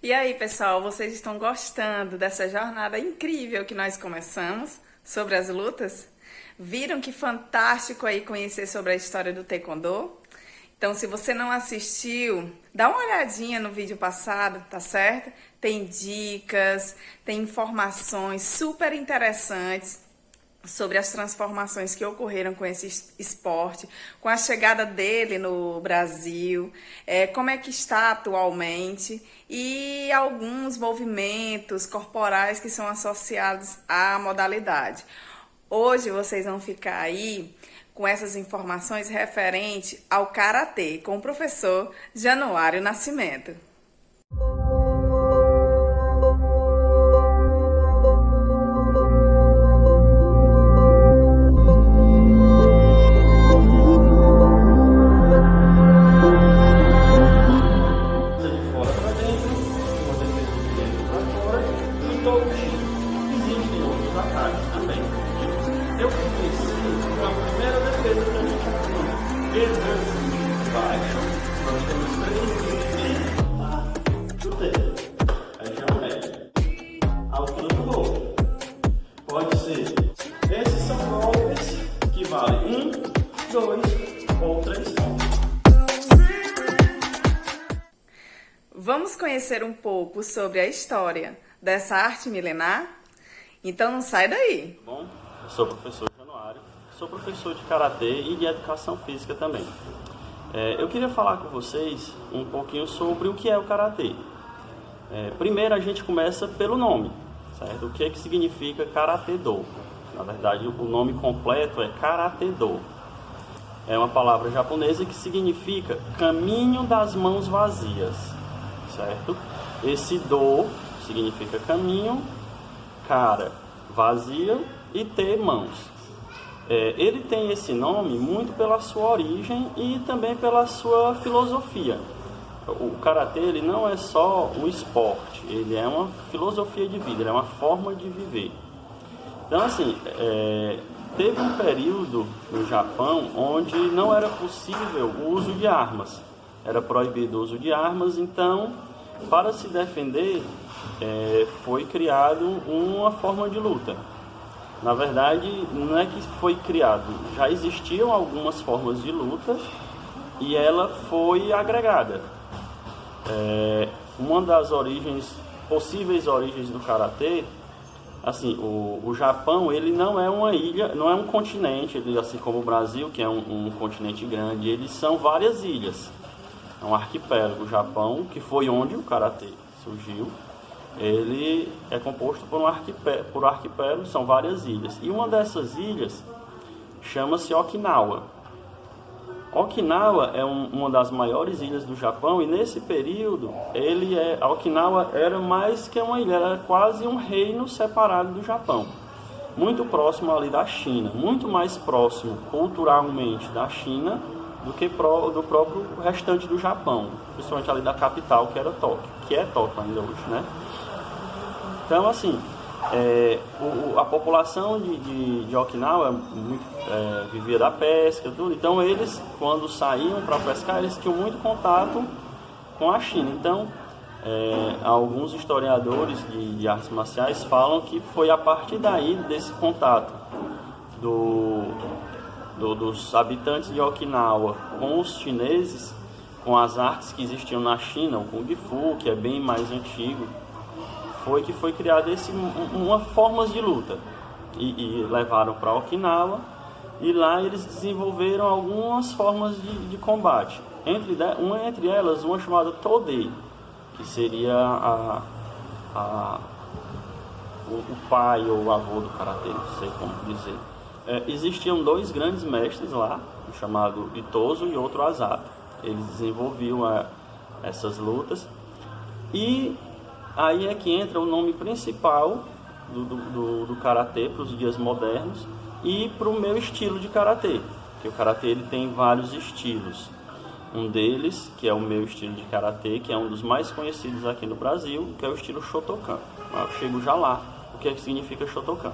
E aí, pessoal, vocês estão gostando dessa jornada incrível que nós começamos sobre as lutas? Viram que fantástico aí conhecer sobre a história do Taekwondo? Então, se você não assistiu, dá uma olhadinha no vídeo passado, tá certo? Tem dicas, tem informações super interessantes sobre as transformações que ocorreram com esse esporte, com a chegada dele no Brasil, como é que está atualmente e alguns movimentos corporais que são associados à modalidade. Hoje vocês vão ficar aí com essas informações referente ao Karatê com o professor Januário Nascimento. Existem outros ataques também. Eu comecei com a primeira defesa que a gente aprende. Reverse baixo, nós temos 3 chuteiras. Região média. Altura do rosto. Pode ser. Esses são golpes que valem 1, 2 ou 3 pontos. Vamos conhecer um pouco sobre a história dessa arte milenar? Então não sai daí! Bom, eu sou o professor Januário, sou professor de Karatê e de Educação Física também. Eu queria falar com vocês um pouquinho sobre o que é o Karatê. Primeiro a gente começa pelo nome, certo? O que é que significa Karate-Do? Na verdade o nome completo é Karate-Do. É uma palavra japonesa que significa caminho das mãos vazias, certo? Esse Do significa caminho, cara, vazia e ter mãos. Ele tem esse nome muito pela sua origem e também pela sua filosofia. O Karatê ele não é só um esporte, ele é uma filosofia de vida, ele é uma forma de viver. Então assim, teve um período no Japão onde não era possível o uso de armas. Era proibido o uso de armas, então para se defender foi criado uma forma de luta. Na verdade, não é que foi criado, já existiam algumas formas de luta e ela foi agregada. Uma das possíveis origens do Karatê, assim, o Japão ele não é uma ilha, não é um continente, ele, assim como o Brasil, que é um continente grande, eles são várias ilhas. É um arquipélago. O Japão, que foi onde o Karatê surgiu, ele é composto por arquipélago, são várias ilhas. E uma dessas ilhas chama-se Okinawa. Okinawa é uma das maiores ilhas do Japão e nesse período a Okinawa era mais que uma ilha, era quase um reino separado do Japão. Muito próximo ali da China, muito mais próximo culturalmente da China do que do próprio restante do Japão, principalmente ali da capital, que era Tóquio, que é Tóquio ainda hoje, né? Então, assim, a população de Okinawa vivia da pesca, tudo. Então, eles, quando saíam para pescar, eles tinham muito contato com a China. Então, alguns historiadores de artes marciais falam que foi a partir daí, desse contato dos habitantes de Okinawa com os chineses, com as artes que existiam na China, o Kung Fu, que é bem mais antigo, que foi criada uma formas de luta e levaram para Okinawa e lá eles desenvolveram algumas formas de combate. Entre elas, uma chamada Todei, que seria o pai ou o avô do Karatê, não sei como dizer. Existiam 2 grandes mestres lá, um chamado Itoso e outro Asato. Eles desenvolviam essas lutas e aí é que entra o nome principal do Karatê para os dias modernos e para o meu estilo de Karatê, porque o Karatê ele tem vários estilos. Um deles, que é o meu estilo de Karatê, que é um dos mais conhecidos aqui no Brasil, que é o estilo Shotokan. Eu chego já lá, o que significa Shotokan.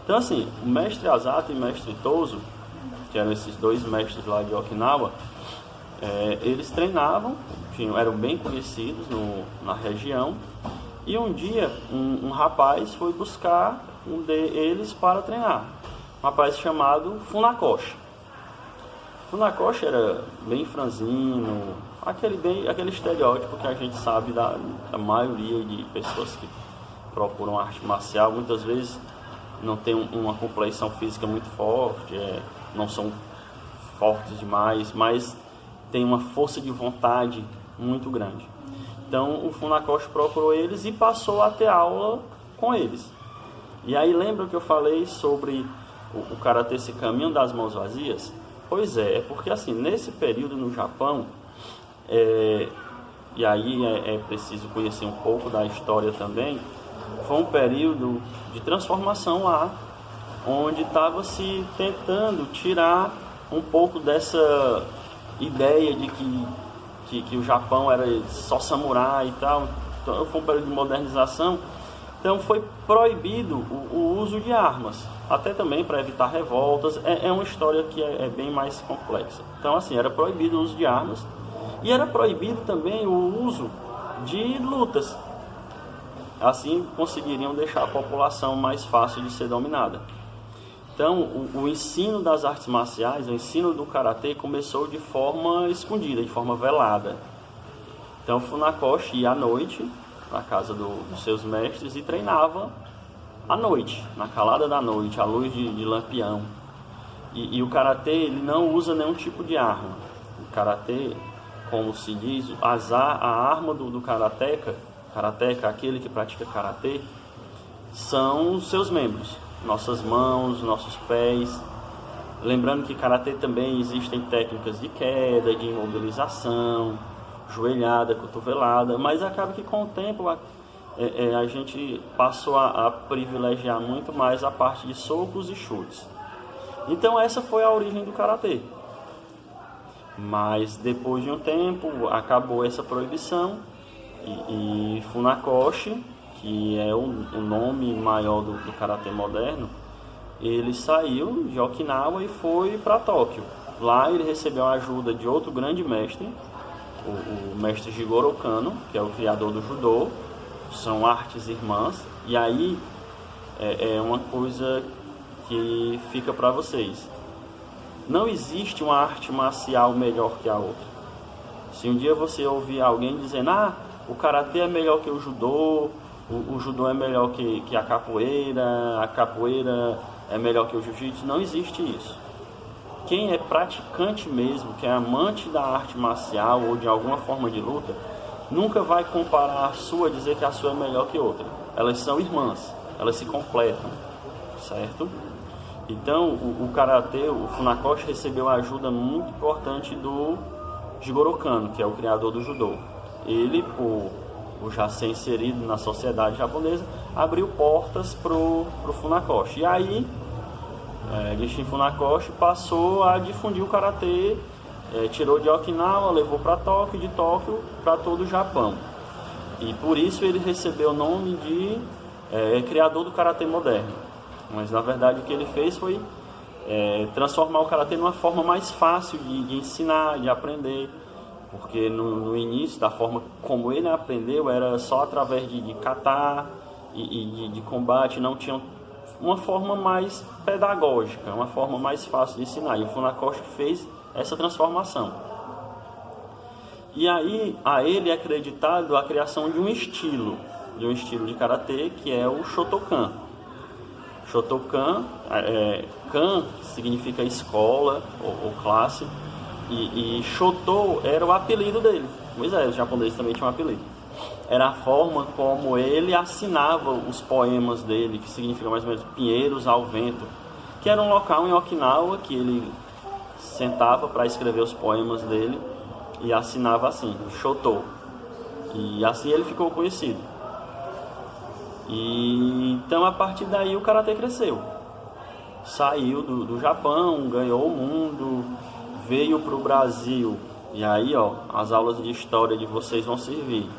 Então assim, o mestre Asato e o mestre Itoso, que eram esses 2 mestres lá de Okinawa, eles treinavam, eram bem conhecidos na região, e um dia um rapaz foi buscar um deles para treinar, um rapaz chamado Funakoshi. Funakoshi era bem franzino, aquele estereótipo que a gente sabe da maioria de pessoas que procuram arte marcial. Muitas vezes não tem uma complexão física muito forte, não são fortes demais, mas tem uma força de vontade muito grande. Então o Funakoshi procurou eles e passou a ter aula com eles. E aí lembra que eu falei sobre o karatê, esse caminho das mãos vazias? Pois é porque assim, nesse período no Japão, e aí é preciso conhecer um pouco da história também, foi um período de transformação lá, onde estava se tentando tirar um pouco dessa ideia de que o Japão era só samurai e tal. Então foi um período de modernização. Então foi proibido o uso de armas, até também para evitar revoltas. É uma história que é bem mais complexa. Então assim, era proibido o uso de armas e era proibido também o uso de lutas. Assim conseguiriam deixar a população mais fácil de ser dominada. Então o ensino das artes marciais, o ensino do karatê começou de forma escondida, de forma velada. Então Funakoshi ia à noite na casa dos seus mestres e treinava à noite, na calada da noite, à luz de lampião. E o karatê, ele não usa nenhum tipo de arma. O karatê, como se diz, a arma do karateka, aquele que pratica karatê, são os seus membros, nossas mãos, nossos pés. Lembrando que karatê também existem técnicas de queda, de imobilização, joelhada, cotovelada, mas acaba que com o tempo a gente passou a privilegiar muito mais a parte de socos e chutes. Então essa foi a origem do karatê. Mas depois de um tempo acabou essa proibição e Funakoshi, que é o nome maior do karatê moderno, ele saiu de Okinawa e foi para Tóquio. Lá ele recebeu a ajuda de outro grande mestre, o mestre Jigoro Kano, que é o criador do judô. São artes irmãs. E aí é uma coisa que fica para vocês: não existe uma arte marcial melhor que a outra. Se um dia você ouvir alguém dizendo o karatê é melhor que o judô judô é melhor que a capoeira é melhor que o jiu-jitsu, não existe isso. Quem é praticante mesmo, que é amante da arte marcial ou de alguma forma de luta, nunca vai comparar a sua, dizer que a sua é melhor que outra. Elas são irmãs, elas se completam, certo? Então o karatê, o Funakoshi recebeu a ajuda muito importante do Jigoro Kano, que é o criador do judô. Ele, por já ser inserido na sociedade japonesa, abriu portas pro Funakoshi. E aí Gishin Funakoshi passou a difundir o karatê, tirou de Okinawa, levou para Tóquio, de Tóquio para todo o Japão. E por isso ele recebeu o nome de criador do karatê moderno. Mas na verdade o que ele fez foi transformar o karatê numa forma mais fácil de ensinar, de aprender. Porque no início, da forma como ele aprendeu, era só através de kata e de combate, não tinha uma forma mais pedagógica, uma forma mais fácil de ensinar. E o Funakoshi fez essa transformação. E aí a ele é acreditado a criação de um estilo de karatê, que é o Shotokan. Shotokan, kan significa escola ou classe, e Shoto era o apelido dele. Pois os japoneses também tinham um apelido. Era a forma como ele assinava os poemas dele, que significa mais ou menos Pinheiros ao Vento, que era um local em Okinawa que ele sentava para escrever os poemas dele e assinava assim, Shoto. E assim ele ficou conhecido. E então a partir daí o karatê cresceu. Saiu do Japão, ganhou o mundo, veio para o Brasil. E aí as aulas de história de vocês vão servir.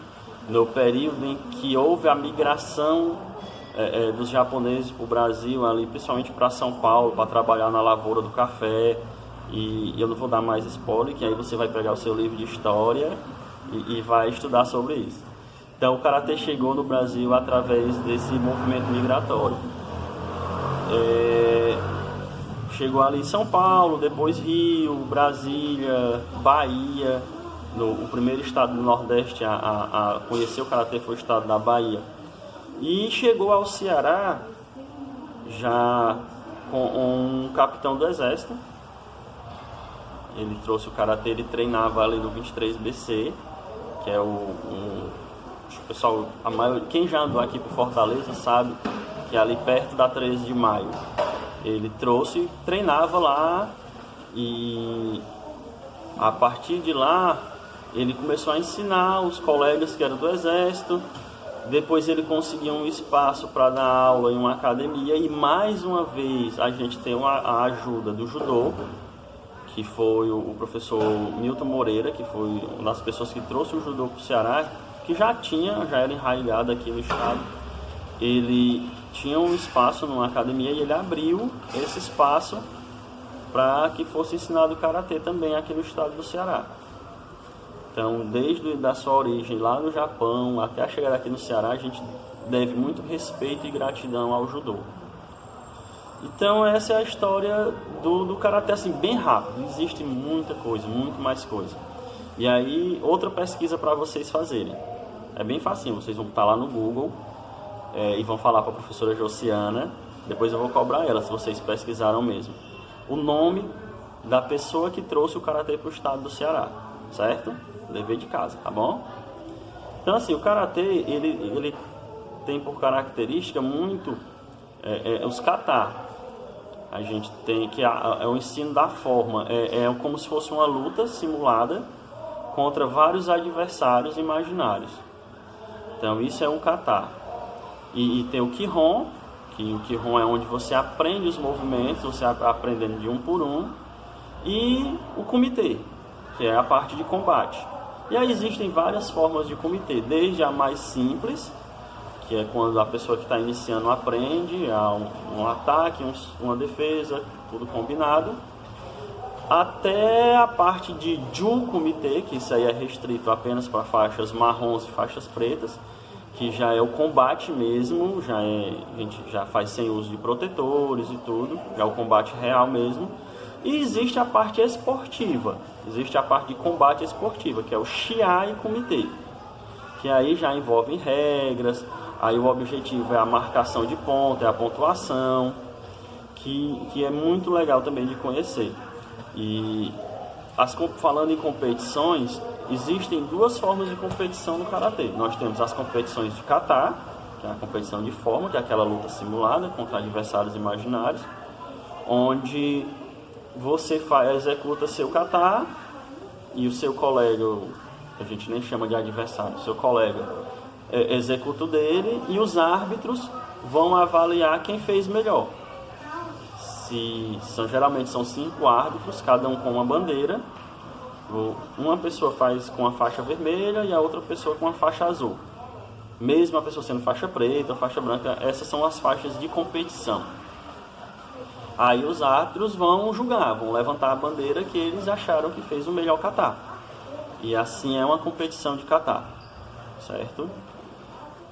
No período em que houve a migração dos japoneses para o Brasil, ali, principalmente para São Paulo, para trabalhar na lavoura do café E eu não vou dar mais spoiler, que aí você vai pegar o seu livro de história e vai estudar sobre isso. Então o Karatê chegou no Brasil através desse movimento migratório. Chegou ali em São Paulo, depois Rio, Brasília, Bahia. O primeiro estado do Nordeste a conhecer o Karatê foi o estado da Bahia. E chegou ao Ceará já com um capitão do exército. Ele trouxe o Karatê, ele treinava ali no 23BC, que é o pessoal, quem já andou aqui por Fortaleza sabe que é ali perto da 13 de maio. Ele trouxe, treinava lá e a partir de lá ele começou a ensinar os colegas que eram do exército. Depois ele conseguiu um espaço para dar aula em uma academia e mais uma vez a gente tem a ajuda do judô, que foi o professor Milton Moreira, que foi uma das pessoas que trouxe o judô para o Ceará, que já era enraizado aqui no estado. Ele tinha um espaço numa academia e ele abriu esse espaço para que fosse ensinado o Karatê também aqui no estado do Ceará. Então, desde a sua origem lá no Japão até a chegada aqui no Ceará, a gente deve muito respeito e gratidão ao judô. Então, essa é a história do Karatê, assim, bem rápido. Existe muita coisa, muito mais coisa. E aí, outra pesquisa para vocês fazerem. É bem facinho, vocês vão estar lá no Google e vão falar para a professora Josiana. Depois eu vou cobrar ela, se vocês pesquisaram mesmo. O nome da pessoa que trouxe o Karatê para o estado do Ceará, certo? Dever de casa, tá bom? Então, assim, o Karatê, ele tem por característica muito os kata. A gente tem que é o ensino da forma, é como se fosse uma luta simulada contra vários adversários imaginários. Então isso é um kata. E tem o Kihon, que o Kihon é onde você aprende os movimentos, você aprendendo de um por um, e o Kumite, que é a parte de combate. E aí existem várias formas de Kumite, desde a mais simples, que é quando a pessoa que está iniciando aprende a um ataque, uma defesa, tudo combinado, até a parte de Ju Kumite, que isso aí é restrito apenas para faixas marrons e faixas pretas, que já é o combate mesmo, a gente já faz sem uso de protetores e tudo, já é o combate real mesmo. E existe a parte esportiva, existe a parte de combate esportiva, que é o Shiai Kumite, que aí já envolve regras. Aí o objetivo é a marcação de ponto, é a pontuação, que é muito legal também de conhecer. E falando em competições, existem duas formas de competição no Karatê. Nós temos as competições de kata, que é a competição de forma, que é aquela luta simulada contra adversários imaginários, onde você executa seu kata e o seu colega, a gente nem chama de adversário, seu colega executa o dele e os árbitros vão avaliar quem fez melhor. Geralmente são 5 árbitros, cada um com uma bandeira. Uma pessoa faz com a faixa vermelha e a outra pessoa com a faixa azul. Mesmo a pessoa sendo faixa preta ou faixa branca, essas são as faixas de competição. Aí os árbitros vão julgar, vão levantar a bandeira que eles acharam que fez o melhor kata. E assim é uma competição de kata, certo?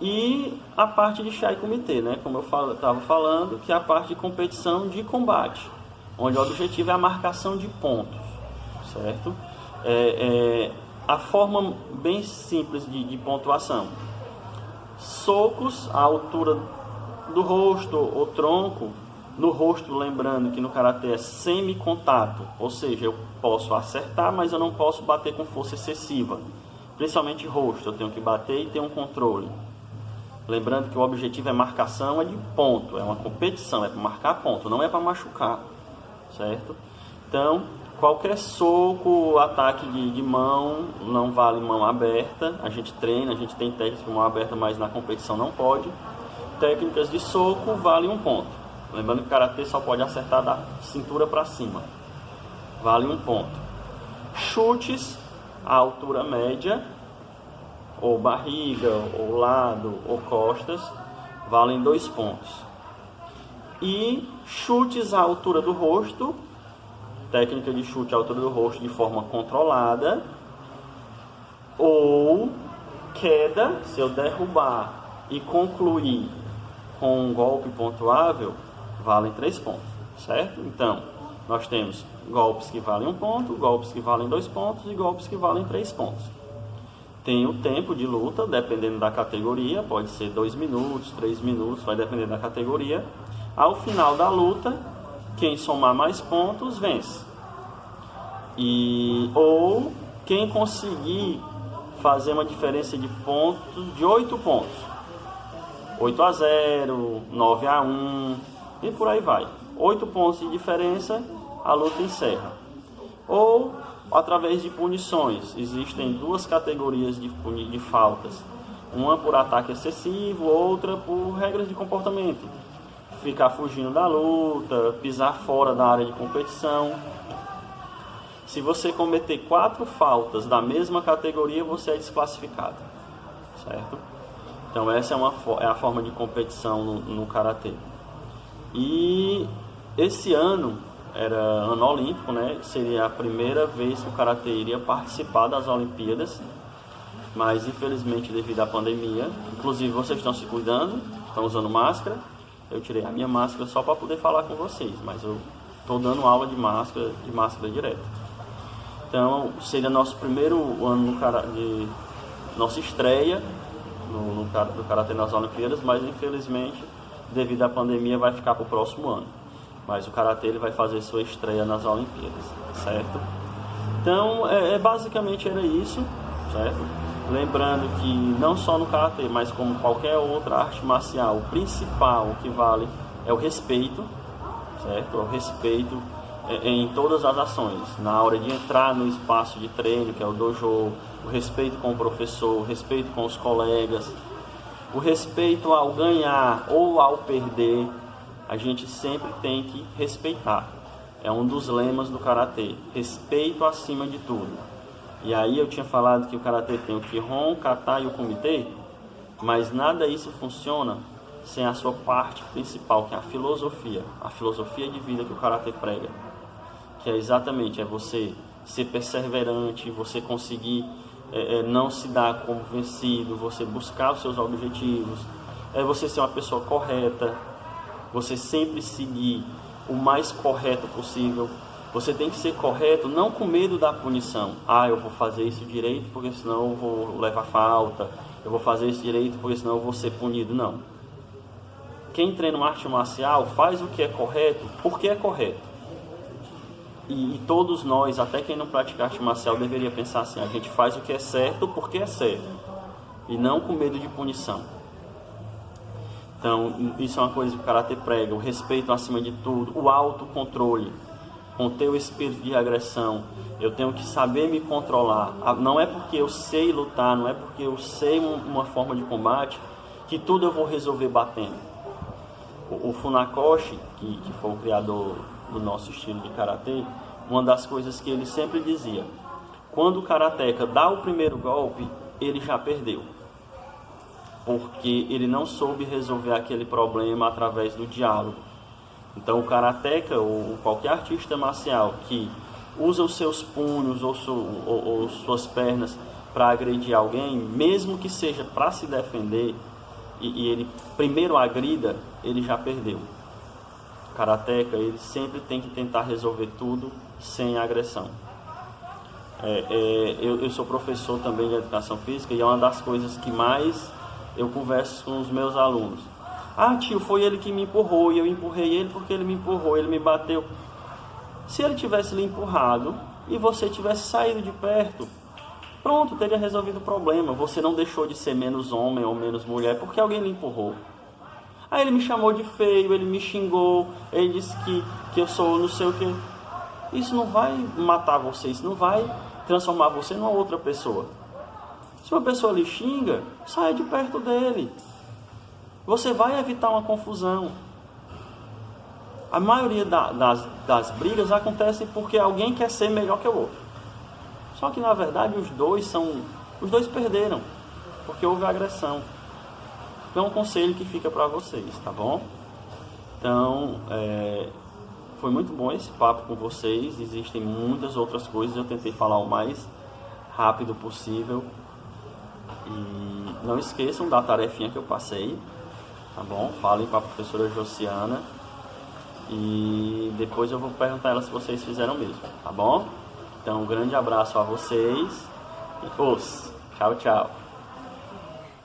E a parte de Shiai Kumite, né? Como eu estava falando, que é a parte de competição de combate, onde o objetivo é a marcação de pontos, certo? A forma bem simples de pontuação: socos à altura do rosto ou tronco. No rosto, lembrando que no Karatê é semi-contato, ou seja, eu posso acertar, mas eu não posso bater com força excessiva. Principalmente rosto, eu tenho que bater e ter um controle. Lembrando que o objetivo é marcação, é de ponto, é uma competição, é para marcar ponto, não é para machucar, certo? Então, qualquer soco, ataque de mão, não vale mão aberta. A gente treina, a gente tem técnicas de mão aberta, mas na competição não pode. Técnicas de soco vale 1 ponto. Lembrando que o Karatê só pode acertar da cintura para cima, vale 1 ponto. Chutes à altura média, ou barriga, ou lado, ou costas, valem 2 pontos. E chutes à altura do rosto técnica de chute à altura do rosto de forma controlada, ou queda, se eu derrubar e concluir com um golpe pontuável, valem 3 pontos, certo? Então, nós temos golpes que valem 1 ponto, golpes que valem 2 pontos e golpes que valem 3 pontos. Tem o tempo de luta, dependendo da categoria, pode ser 2 minutos, 3 minutos, vai depender da categoria. Ao final da luta, quem somar mais pontos, vence. Ou quem conseguir fazer uma diferença de pontos de 8 pontos. 8-0, 9-1 e por aí vai. 8 pontos de diferença, a luta encerra. Ou através de punições. Existem 2 categorias de faltas. Uma por ataque excessivo, outra por regras de comportamento. Ficar fugindo da luta, pisar fora da área de competição. Se você cometer 4 faltas da mesma categoria, você é desclassificado, certo? Então essa é a forma de competição no Karatê. E esse ano era ano olímpico, né? Seria a primeira vez que o Karatê iria participar das Olimpíadas, mas infelizmente devido à pandemia, inclusive vocês estão se cuidando, estão usando máscara. Eu tirei a minha máscara só para poder falar com vocês, mas eu estou dando aula de máscara direto. Então seria nosso primeiro ano de nossa estreia do Karatê nas Olimpíadas, mas infelizmente devido à pandemia vai ficar para o próximo ano. Mas o Karatê ele vai fazer sua estreia nas Olimpíadas, certo? Então, basicamente era isso, certo? Lembrando que não só no Karatê, mas como qualquer outra arte marcial, o principal, o que vale, é o respeito, certo? O respeito em todas as ações. Na hora de entrar no espaço de treino, que é o dojo, o respeito com o professor, o respeito com os colegas, o respeito ao ganhar ou ao perder, a gente sempre tem que respeitar. É um dos lemas do Karatê, respeito acima de tudo. E aí eu tinha falado que o Karatê tem o Kihon, Kata e o Kumite, mas nada disso funciona sem a sua parte principal, que é a filosofia de vida que o Karatê prega. Que é exatamente você ser perseverante, você conseguir não se dar como vencido, você buscar os seus objetivos, você ser uma pessoa correta, você sempre seguir o mais correto possível. Você tem que ser correto, não com medo da punição. Eu vou fazer isso direito porque senão eu vou levar falta. Eu vou fazer isso direito porque senão eu vou ser punido. Não. Quem treina uma arte marcial faz o que é correto porque é correto. E todos nós, até quem não pratica arte marcial, deveria pensar assim: a gente faz o que é certo porque é certo. E não com medo de punição. Então, isso é uma coisa que o Karatê prega, o respeito acima de tudo, o autocontrole, conter o espírito de agressão. Eu tenho que saber me controlar. Não é porque eu sei lutar, não é porque eu sei uma forma de combate, que tudo eu vou resolver batendo. O Funakoshi, que foi o criador do nosso estilo de Karatê, uma das coisas que ele sempre dizia: quando o Karateka dá o primeiro golpe, ele já perdeu. Porque ele não soube resolver aquele problema através do diálogo. Então o Karateka ou qualquer artista marcial que usa os seus punhos ou suas pernas para agredir alguém, mesmo que seja para se defender, e ele primeiro agrida, ele já perdeu. O Karateka ele sempre tem que tentar resolver tudo sem agressão. Eu sou professor também de educação física e é uma das coisas que mais eu converso com os meus alunos. Tio, foi ele que me empurrou e eu empurrei ele porque ele me empurrou, ele me bateu. Se ele tivesse lhe empurrado e você tivesse saído de perto, pronto, teria resolvido o problema. Você não deixou de ser menos homem ou menos mulher porque alguém lhe empurrou. Aí ele me chamou de feio, ele me xingou, ele disse que eu sou não sei o que. Isso não vai matar você, isso não vai transformar você numa outra pessoa. Se uma pessoa lhe xinga, saia de perto dele. Você vai evitar uma confusão. A maioria das brigas acontecem porque alguém quer ser melhor que o outro. Só que na verdade os dois perderam, porque houve agressão. Então é um conselho que fica para vocês, tá bom? Então, foi muito bom esse papo com vocês. Existem muitas outras coisas, eu tentei falar o mais rápido possível. E não esqueçam da tarefinha que eu passei, tá bom? Falem com a professora Josiana e depois eu vou perguntar a ela se vocês fizeram mesmo, tá bom? Então, um grande abraço a vocês e tchau, tchau.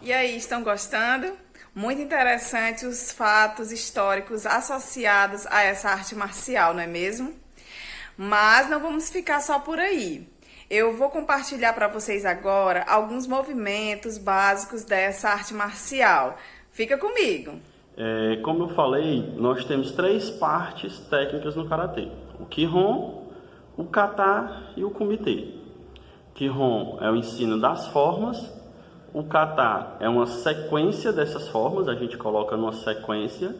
E aí, estão gostando? Muito interessante os fatos históricos associados a essa arte marcial, não é mesmo? Mas não vamos ficar só por aí. Eu vou compartilhar para vocês agora alguns movimentos básicos dessa arte marcial. Fica comigo! Como eu falei, nós temos 3 partes técnicas no Karatê. O Kihon, o Kata e o Kumite. O Kihon é o ensino das formas. O Kata é uma sequência dessas formas. A gente coloca numa sequência,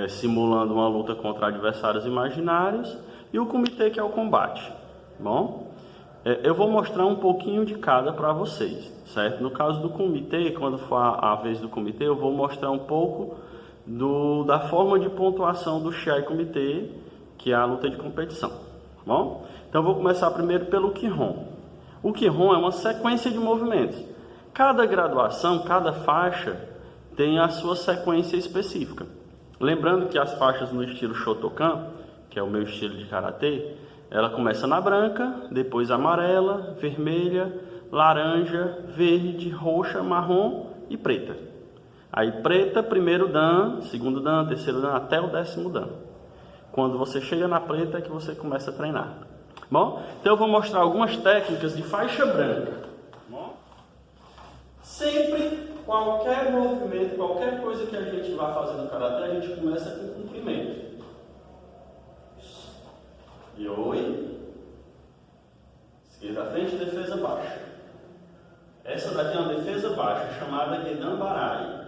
simulando uma luta contra adversários imaginários. E o Kumite, que é o combate. Bom? Eu vou mostrar um pouquinho de cada para vocês, certo? No caso do Kumite, quando for a vez do Kumite, eu vou mostrar um pouco da forma de pontuação do Shiai Kumite, que é a luta de competição, bom? Então eu vou começar primeiro pelo Kihon. O Kihon é uma sequência de movimentos. Cada graduação, cada faixa tem a sua sequência específica. Lembrando que as faixas no estilo Shotokan, que é o meu estilo de Karatê, ela começa na branca, depois amarela, vermelha, laranja, verde, roxa, marrom e preta. Aí preta, primeiro dan, segundo dan, terceiro dan, até o 10º dan. Quando você chega na preta é que você começa a treinar. Bom, então eu vou mostrar algumas técnicas de faixa branca. Bom, sempre, qualquer movimento, qualquer coisa que a gente vai fazer no Karatê, a gente começa com comprimento. Yoi, esquerda à frente, defesa baixa. Essa daqui é uma defesa baixa, chamada Gedan Barai.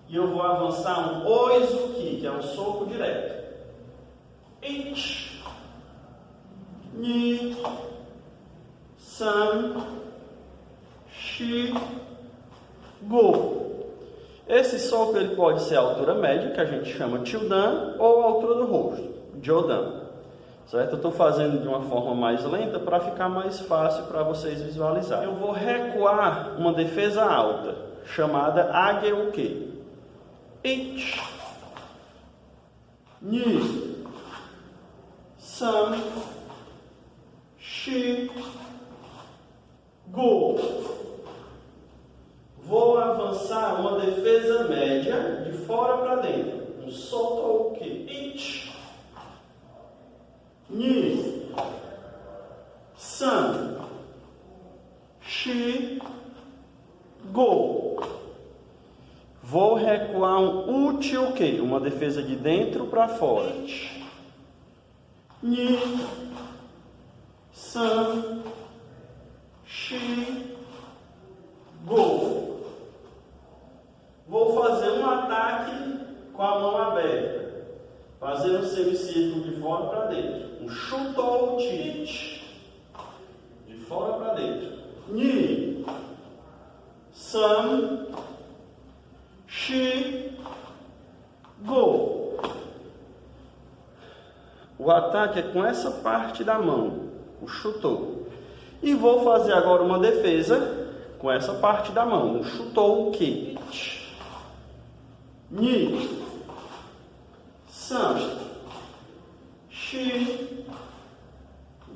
E eu vou avançar um Oizuki, que é um soco direto. Ich, Ni, San, Shi, Go. Esse soco ele pode ser a altura média, que a gente chama Childan, ou a altura do rosto, Jodan. Certo? Eu estou fazendo de uma forma mais lenta para ficar mais fácil para vocês visualizarem. Eu vou recuar uma defesa alta, chamada Ageuke. Ich, Ni, San, Shi, Go. Vou avançar uma defesa média de fora para dentro. Um Soto-Uke. Ich, Ni, San, Shi, Go. Vou recuar um Uchi-Uke, uma defesa de dentro para fora. Ni, San, Shi, Go. Vou fazer um ataque com a mão aberta, fazendo um semicírculo de fora para dentro. Um Shutou Uchi, de fora para dentro. Ni, San, Shi, Go. O ataque é com essa parte da mão, o Shutou. E vou fazer agora uma defesa com essa parte da mão, um Shutou-Uke. Ni, San, Shi,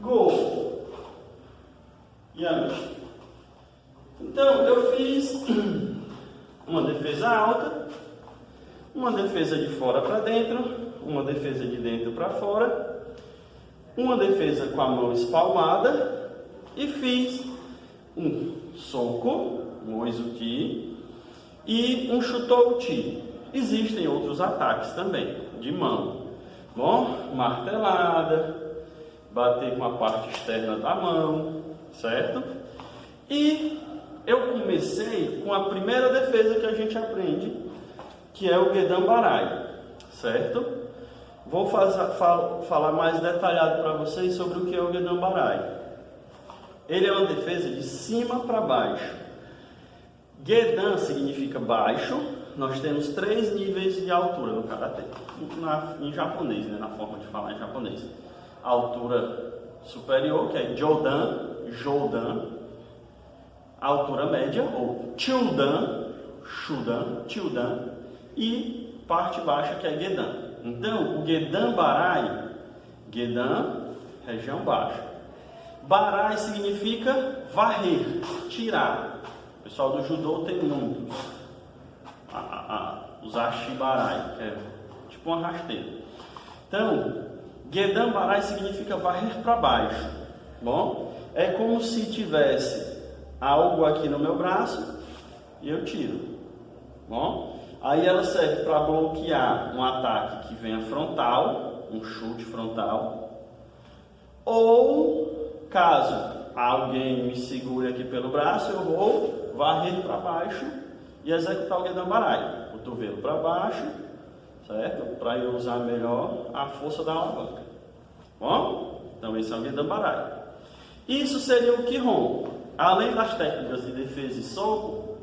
Go. Yang. Então eu fiz uma defesa alta, uma defesa de fora para dentro, uma defesa de dentro para fora, uma defesa com a mão espalmada e fiz um soco, um Oizuki e um Shutou-Uchi. Existem outros ataques também, de mão. Bom, martelada, bater com a parte externa da mão, certo? E eu comecei com a primeira defesa que a gente aprende, que é o Gedan Barai, certo? Vou falar mais detalhado para vocês sobre o que é o Gedan Barai. Ele é uma defesa de cima para baixo. Gedan significa baixo, nós temos 3 níveis de altura no karatê. Em japonês, né? Na forma de falar em japonês. A altura superior, que é Jodan, Jodan. A altura média, ou Chudan, Shudan, Chudan. E parte baixa, que é Gedan. Então, o Gedan Barai, Gedan, região baixa. Barai significa varrer, tirar. O pessoal do judô tem muitos. Os Ashibarai, que é tipo uma rasteira. Então, Gedan Barai significa varrer para baixo. Bom, é como se tivesse algo aqui no meu braço e eu tiro. Bom, aí ela serve para bloquear um ataque que venha frontal, um chute frontal, ou caso alguém me segure aqui pelo braço, eu vou varrer para baixo e executar o Gedan Barai, cotovelo para baixo, certo? Para eu usar melhor a força da alavanca. Bom, então esse é o Gedan Barai. Isso seria o Kihon. Além das técnicas de defesa e soco,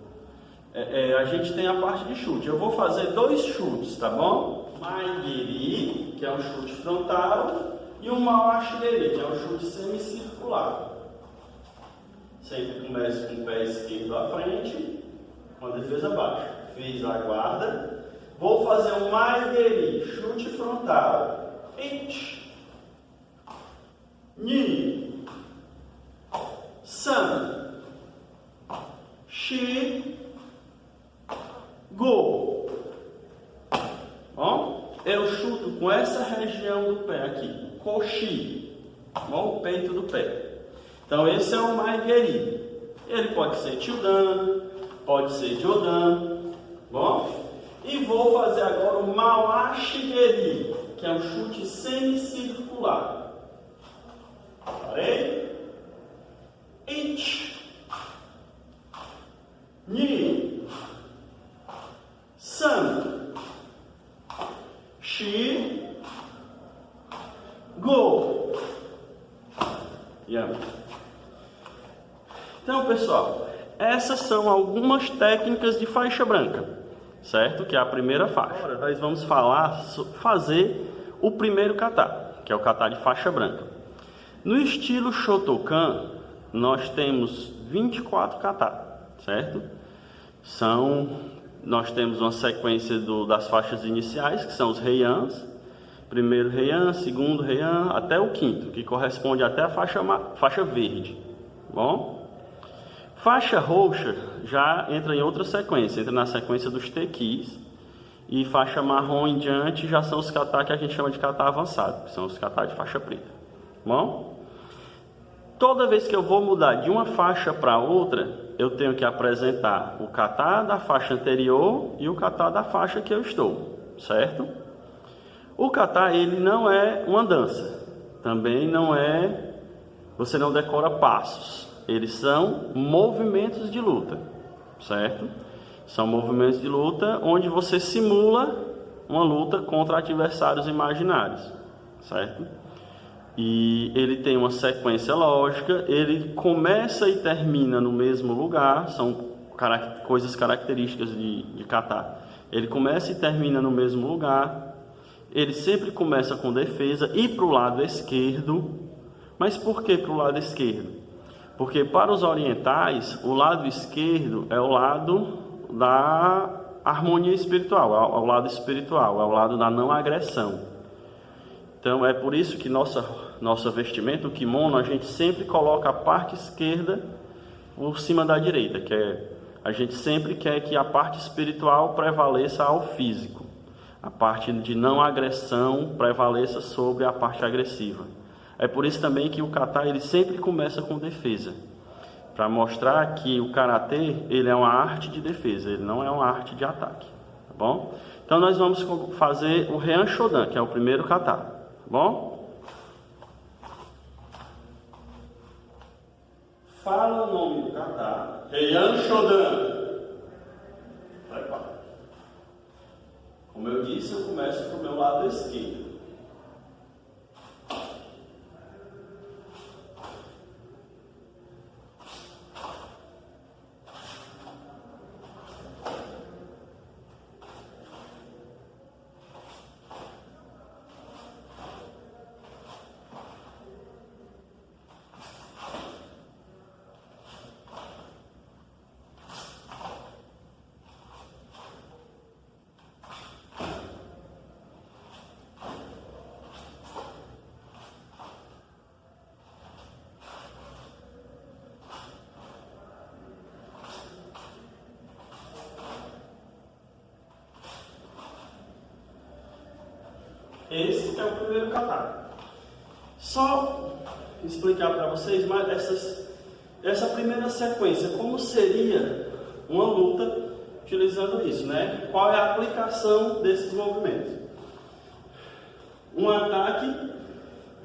a gente tem a parte de chute. Eu vou fazer 2 chutes, tá bom? Maigiri, que é um chute frontal, e o Mawashigeri, que é um chute semicircular. Sempre começo com o pé esquerdo à frente, com a defesa baixa. Fiz a guarda. Vou fazer um Maigiri, chute frontal. Ich, Ni, San, Shi, Go. Bom, eu chuto com essa região do pé aqui, Koshi, bom, o peito do pé. Então esse é o Maigiri. Ele pode ser Chudan, pode ser Jodan, bom? E vou fazer agora o Mawashigeri, que é um chute semicircular. Parei. Ich, Ni, San, Shi, Go. Yeah. Então, pessoal, essas são algumas técnicas de faixa branca, certo? Que é a primeira faixa. Agora nós vamos fazer o primeiro kata, que é o kata de faixa branca. No estilo Shotokan, nós temos 24 kata, certo? Nós temos uma sequência das faixas iniciais, que são os Heiyans. Primeiro Heian, segundo Heian, até o quinto, que corresponde até a faixa verde. Bom? Faixa roxa já entra em outra sequência, entra na sequência dos Tekis. E faixa marrom em diante já são os kata que a gente chama de kata avançado, que são os kata de faixa preta. Bom? Toda vez que eu vou mudar de uma faixa para outra, eu tenho que apresentar o kata da faixa anterior e o kata da faixa que eu estou, certo? O kata, ele não é uma dança, também não é, você não decora passos, eles são movimentos de luta, certo? São movimentos de luta onde você simula uma luta contra adversários imaginários, certo? E ele tem uma sequência lógica, ele começa e termina no mesmo lugar, são coisas características de kata. Ele começa e termina no mesmo lugar, ele sempre começa com defesa e para o lado esquerdo. Mas por que para o lado esquerdo? Porque para os orientais, o lado esquerdo é o lado da harmonia espiritual, é o lado espiritual, é o lado da não agressão. Então é por isso que nossa vestimenta, o kimono, a gente sempre coloca a parte esquerda por cima da direita, a gente sempre quer que a parte espiritual prevaleça ao físico, a parte de não agressão prevaleça sobre a parte agressiva. É por isso também que o kata ele sempre começa com defesa, para mostrar que o karatê ele é uma arte de defesa, ele não é uma arte de ataque, tá bom? Então nós vamos fazer o Heian Shodan, que é o primeiro kata, tá bom? Fala o nome do kata. Heian Shodan. Prepara. Como eu disse, eu começo para o meu lado esquerdo. Esse é o primeiro kata. Só explicar para vocês mais essa primeira sequência, como seria uma luta utilizando isso, né? Qual é a aplicação desses movimentos? Um ataque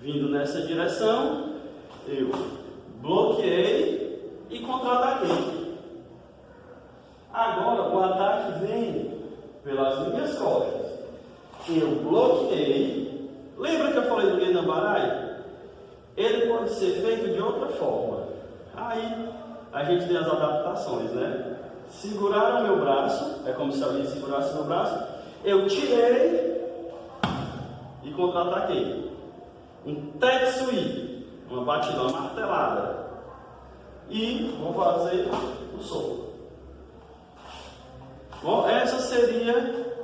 vindo nessa direção, eu bloqueei e contra-ataquei. Agora o ataque vem pelas minhas costas. Eu bloqueei. Lembra que eu falei do Gendan-Barai? Ele pode ser feito de outra forma. Aí a gente tem as adaptações, né? Seguraram meu braço, é como se alguém segurasse meu braço. Eu tirei e contra-ataquei. Um Tetsui, uma batida, uma martelada. E vou fazer o soco. Bom, essa seria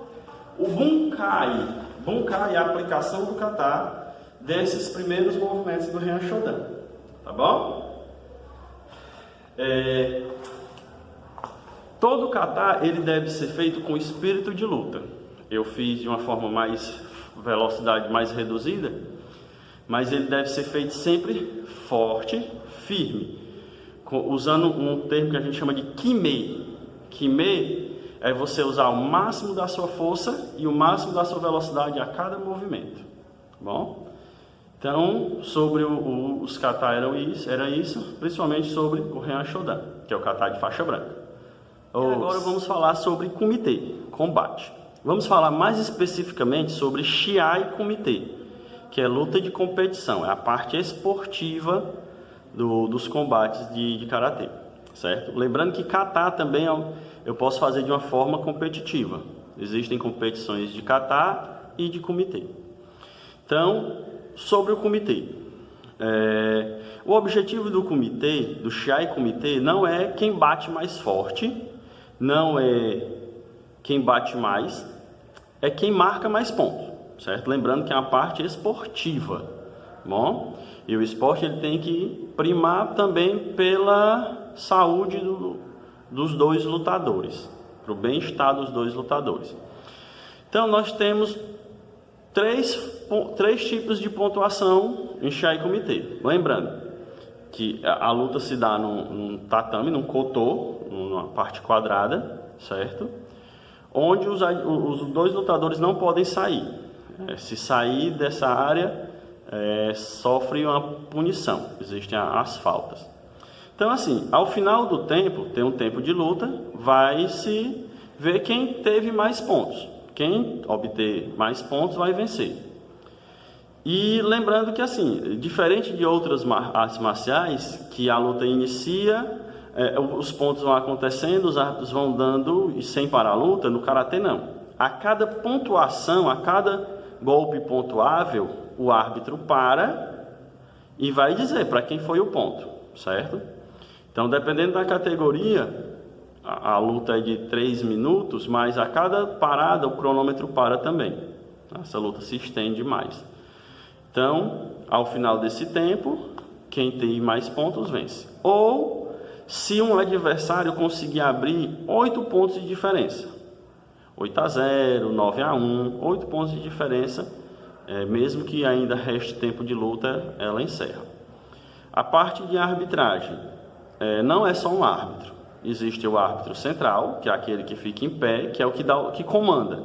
o Bunkai. Bunkai é a aplicação do kata desses primeiros movimentos do Ryan Shodan. Tá bom? Todo kata ele deve ser feito com espírito de luta. Eu fiz de uma forma mais velocidade mais reduzida, mas ele deve ser feito sempre forte, firme, usando um termo que a gente chama de kime. Kime é você usar o máximo da sua força e o máximo da sua velocidade a cada movimento. Tá bom? Então, sobre os kata era isso, principalmente sobre o Ryan Shodan, que é o kata de faixa branca. Agora vamos falar sobre kumite, combate. Vamos falar mais especificamente sobre Shiai Kumite, que é luta de competição, é a parte esportiva dos combates de karatê, certo? Lembrando que kata também eu posso fazer de uma forma competitiva. Existem competições de kata e de kumite. Então, sobre o kumite. O objetivo do kumite, do Shiai Kumite, não é quem bate mais forte, não é quem bate mais, é quem marca mais pontos, certo? Lembrando que é uma parte esportiva, bom? E o esporte ele tem que primar também pela saúde dos dois lutadores, para o bem-estar dos dois lutadores. Então nós temos três tipos de pontuação em Shiai Kumite. Lembrando que a luta se dá num tatame, num kotô, numa parte quadrada, certo? Onde os dois lutadores não podem sair. Se sair dessa área, sofre uma punição. Existem as faltas. Então, assim, ao final do tempo, tem um tempo de luta, vai se ver quem teve mais pontos. Quem obter mais pontos vai vencer. E lembrando que, assim, diferente de outras artes marciais, que a luta inicia, os pontos vão acontecendo, os árbitros vão dando e sem parar a luta, no karatê não. A cada pontuação, a cada golpe pontuável, o árbitro para e vai dizer para quem foi o ponto, certo? Então, dependendo da categoria, a luta é de 3 minutos, mas a cada parada o cronômetro para também. Essa luta se estende mais. Então, ao final desse tempo, quem tem mais pontos vence. Ou, se um adversário conseguir abrir 8 pontos de diferença, 8-0, 9-1, 8 pontos de diferença, mesmo que ainda reste tempo de luta, ela encerra. A parte de arbitragem, não é só um árbitro. Existe o árbitro central, que é aquele que fica em pé, que é o que comanda.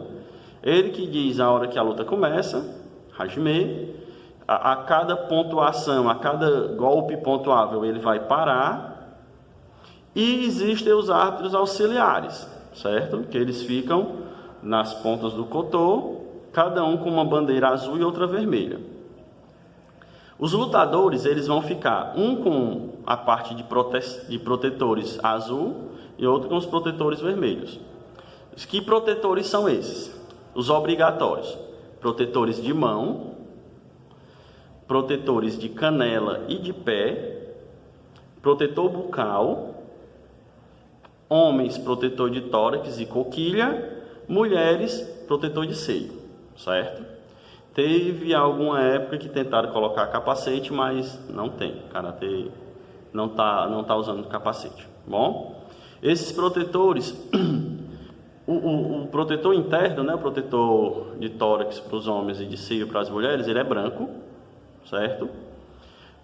Ele que diz a hora que a luta começa, Hajime. A cada pontuação, a cada golpe pontuável, ele vai parar. E existem os árbitros auxiliares, certo? Que eles ficam nas pontas do kotô, cada um com uma bandeira azul e outra vermelha. Os lutadores, eles vão ficar um com a parte de protetores azul e outro com os protetores vermelhos. Que protetores são esses? Os obrigatórios. Protetores de mão, protetores de canela e de pé, protetor bucal, homens protetor de tórax e coquilha, mulheres protetor de seio, certo? Teve alguma época que tentaram colocar capacete, mas não tem. Karatê não tá usando capacete. Bom, esses protetores O protetor interno, né, o protetor de tórax para os homens e de cílio para as mulheres, ele é branco, certo?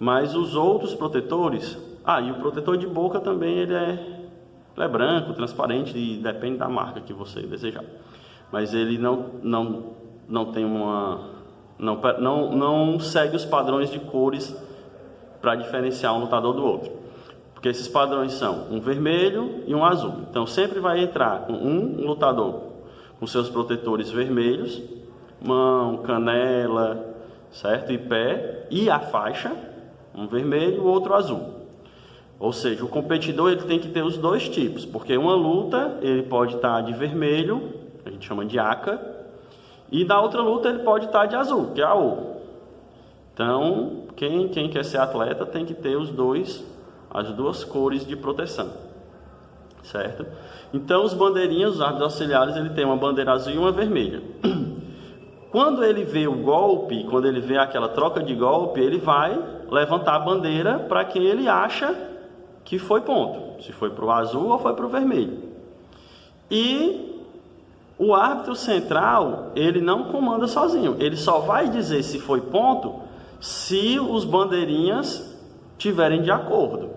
Mas os outros protetores... e o protetor de boca também, ele é branco, transparente, e depende da marca que você desejar. Mas ele não tem não segue os padrões de cores para diferenciar um lutador do outro. Porque esses padrões são um vermelho e um azul. Então sempre vai entrar um lutador com seus protetores vermelhos, mão, canela, certo? E pé, e a faixa, um vermelho e o outro azul. Ou seja, o competidor ele tem que ter os dois tipos, porque uma luta ele pode estar de vermelho, a gente chama de ACA, e na outra luta ele pode estar de azul, que é a O. Então, quem quer ser atleta tem que ter as duas cores de proteção, certo? Então, os bandeirinhas, os árbitros auxiliares, ele tem uma bandeira azul e uma vermelha. Quando ele vê o golpe, quando ele vê aquela troca de golpe, ele vai levantar a bandeira para quem ele acha que foi ponto, se foi para o azul ou foi para o vermelho. E o árbitro central, ele não comanda sozinho, ele só vai dizer se foi ponto se os bandeirinhas tiverem de acordo,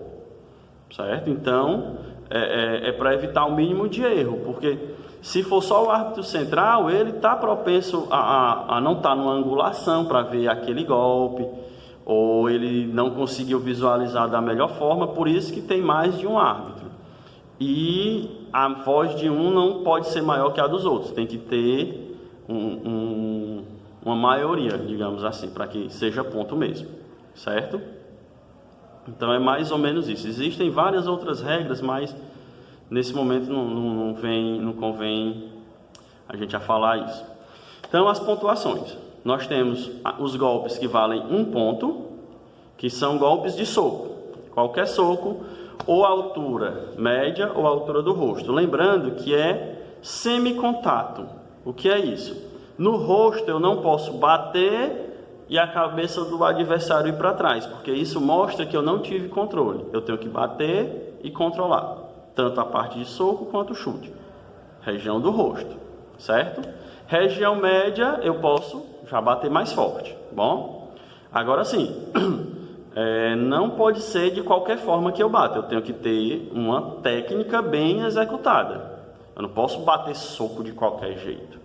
certo? Então, é para evitar o mínimo de erro, porque se for só o árbitro central, ele está propenso a não estar numa angulação para ver aquele golpe, ou ele não conseguiu visualizar da melhor forma, por isso que tem mais de um árbitro. E a voz de um não pode ser maior que a dos outros, tem que ter uma maioria, digamos assim, para que seja ponto mesmo, certo? Então é mais ou menos isso. Existem várias outras regras, mas nesse momento não convém a gente a falar isso. Então, as pontuações. Nós temos os golpes que valem 1 ponto, que são golpes de soco. Qualquer soco, ou a altura média ou a altura do rosto. Lembrando que é semicontato. O que é isso? No rosto eu não posso bater e a cabeça do adversário ir para trás, porque isso mostra que eu não tive controle. Eu tenho que bater e controlar, tanto a parte de soco quanto o chute. Região do rosto, certo? Região média eu posso já bater mais forte, bom? Agora sim, não pode ser de qualquer forma que eu bata. Eu tenho que ter uma técnica bem executada. Eu não posso bater soco de qualquer jeito.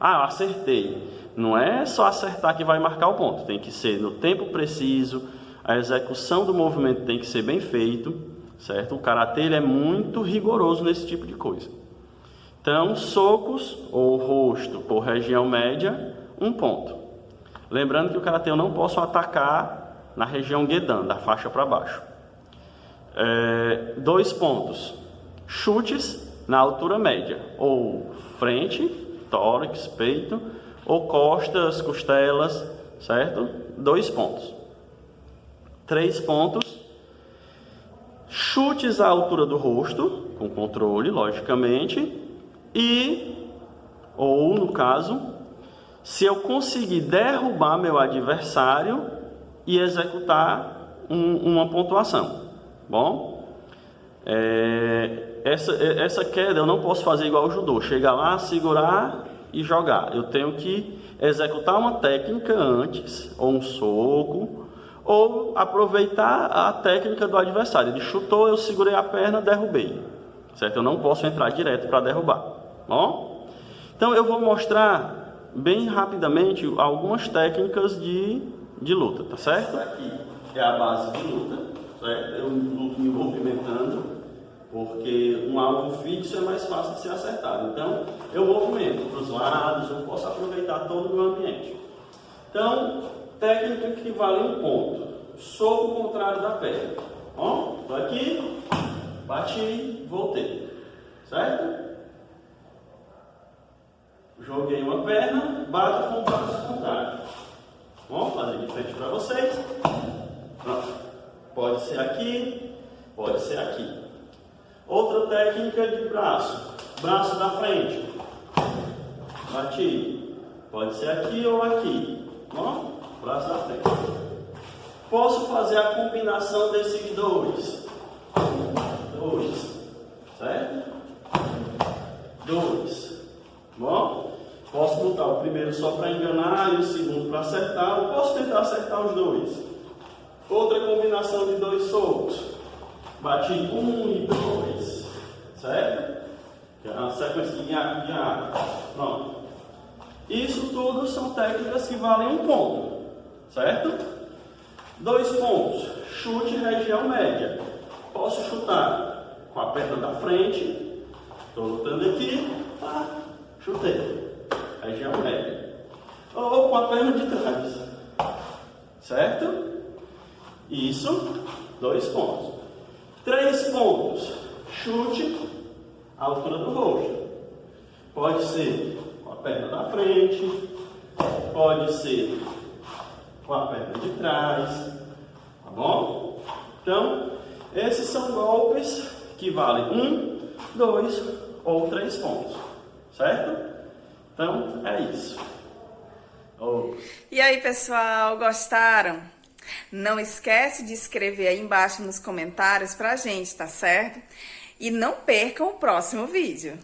Eu acertei. Não é só acertar que vai marcar o ponto. Tem que ser no tempo preciso. A execução do movimento tem que ser bem feito, certo? O karatê ele é muito rigoroso nesse tipo de coisa. Então, socos ou rosto por região média, 1 ponto. Lembrando que o karatê eu não posso atacar na região gedan, da faixa para baixo. 2 pontos. Chutes na altura média, ou frente, tórax, peito, ou costas, costelas, certo? 2 pontos. 3 pontos. Chutes à altura do rosto, com controle, logicamente. Ou no caso, se eu conseguir derrubar meu adversário e executar uma pontuação. Bom, essa queda eu não posso fazer igual o judô, chegar lá, segurar e jogar. Eu tenho que executar uma técnica antes, ou um soco, ou aproveitar a técnica do adversário. Ele chutou, eu segurei a perna, derrubei, certo? Eu não posso entrar direto para derrubar. Bom, então eu vou mostrar bem rapidamente algumas técnicas de luta, tá certo? Aqui é a base de luta, certo? Eu luto me movimentando, porque um alvo fixo é mais fácil de ser acertado. Então, eu movimento para os lados, eu posso aproveitar todo o meu ambiente. Então, técnica que vale 1 ponto. Soco contrário da perna. Bom, estou aqui, bati, voltei. Certo? Joguei uma perna, bato com o braço contrário. Vamos fazer de frente para vocês. Pronto. Pode ser aqui, pode ser aqui. Outra técnica de braço. Braço da frente. Bati. Pode ser aqui ou aqui. Bom, braço da frente. Posso fazer a combinação desses dois. 2. Certo? 2. Bom, posso botar o primeiro só para enganar e o segundo para acertar, ou posso tentar acertar os dois. Outra combinação de dois socos. Bati 1 e 2, certo? Que é uma sequência de água. Pronto. Isso tudo são técnicas que valem 1 ponto, certo? 2 pontos. Chute região média. Posso chutar com a perna da frente. Estou lutando aqui. Chutei. Região média. Ou com a perna de trás. Certo? Isso. 2 pontos. 3 pontos. Chute à altura do rosto. Pode ser com a perna da frente. Pode ser com a perna de trás. Tá bom? Então, esses são golpes que valem 1, 2 ou 3 pontos. Certo? Então, é isso. E aí, pessoal, gostaram? Não esquece de escrever aí embaixo nos comentários pra gente, tá certo? E não percam o próximo vídeo.